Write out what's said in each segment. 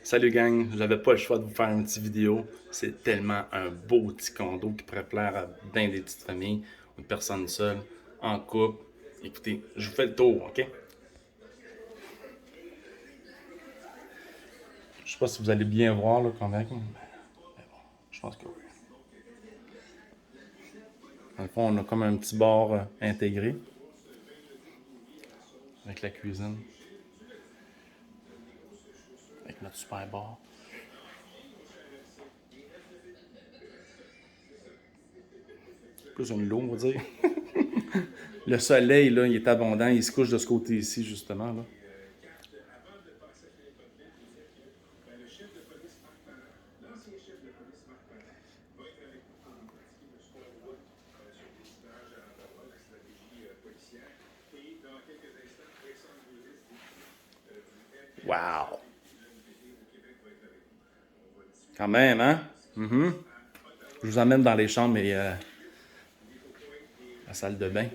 Salut gang, j'avais pas le choix de vous faire une petite vidéo. C'est tellement un beau petit condo qui pourrait plaire à bien des petites familles, une personne seule, en couple. Écoutez, je vous fais le tour, ok? Je sais pas si vous allez bien voir là quand même. Mais bon, je pense que oui. Dans le fond, on a comme un petit bar intégré avec la cuisine, avec notre super bar. Plus une lot, on va dire. Le soleil, là, il est abondant. Il se couche de ce côté-ci, justement, là. Wow! Quand même, hein? Mhm. Je vous emmène dans les chambres et la salle de bain.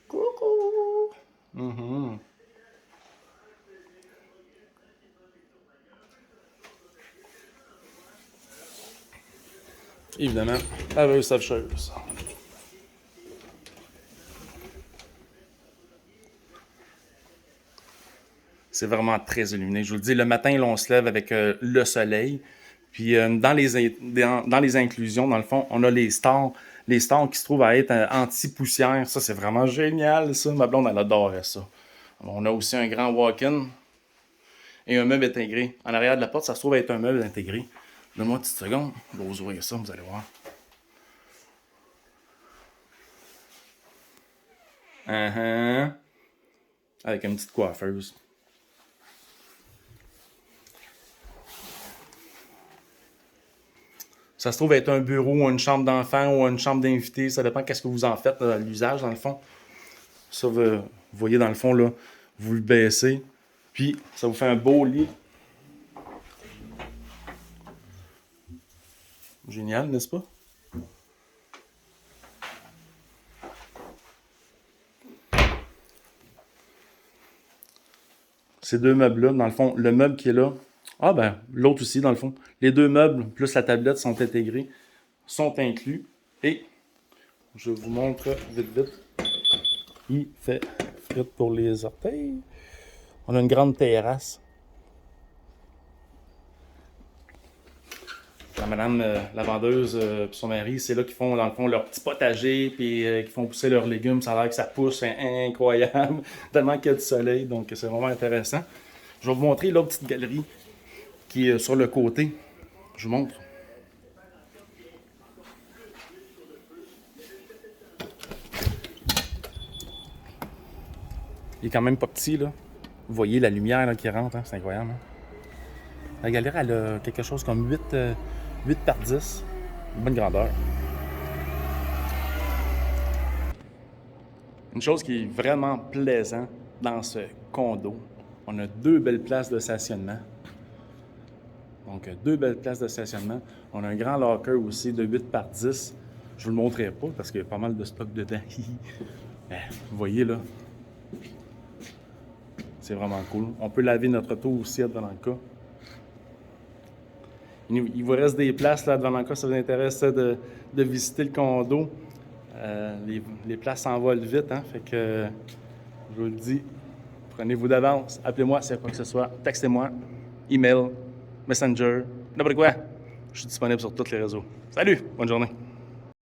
Coucou! Mhm. Évidemment, laveuse sécheuse. C'est vraiment très illuminé. Je vous le dis, le matin, là, on se lève avec le soleil. Puis dans les inclusions, dans le fond, on a les stars qui se trouvent à être anti-poussière. Ça, c'est vraiment génial, ça. Ma blonde, elle adorait ça. On a aussi un grand walk-in et un meuble intégré. En arrière de la porte, ça se trouve être un meuble intégré. Donne-moi une petite seconde. Je vais vous ouvrir ça, vous allez voir. Uh-huh. Avec une petite coiffeuse. Ça se trouve être un bureau ou une chambre d'enfant ou une chambre d'invité. Ça dépend qu'est-ce que vous en faites à l'usage, dans le fond. Ça, vous voyez, dans le fond, là, vous le baissez. Puis, ça vous fait un beau lit. Génial, n'est-ce pas? Ces deux meubles-là, dans le fond, le meuble qui est là. Ah ben, l'autre aussi, dans le fond. Les deux meubles plus la tablette sont intégrés, sont inclus. Et je vous montre vite, vite. Il fait frite pour les orteils. On a une grande terrasse. La madame, la vendeuse et son mari, c'est là qu'ils font, dans le fond, leur petit potager, puis qui font pousser leurs légumes. Ça a l'air que ça pousse, c'est incroyable, tellement qu'il y a du soleil, donc c'est vraiment intéressant. Je vais vous montrer l'autre petite galerie qui est sur le côté. Je vous montre. Il est quand même pas petit, là. Vous voyez la lumière là, qui rentre, hein? C'est incroyable. Hein? La galerie, elle a quelque chose comme 8 par 10. Une bonne grandeur. Une chose qui est vraiment plaisante dans ce condo, on a deux belles places de stationnement. Donc, deux belles places de stationnement. On a un grand locker aussi de 8 par 10. Je ne vous le montrerai pas parce qu'il y a pas mal de stock dedans. Vous voyez là, c'est vraiment cool. On peut laver notre auto aussi devant le cas. Il vous reste des places là devant le cas si ça vous intéresse de visiter le condo. Les places s'envolent vite, hein? Fait que je vous le dis, prenez-vous d'avance. Appelez-moi s'il y a quoi que ce soit. Textez-moi. Email, Messenger, n'importe quoi. Je suis disponible sur tous les réseaux. Salut! Bonne journée!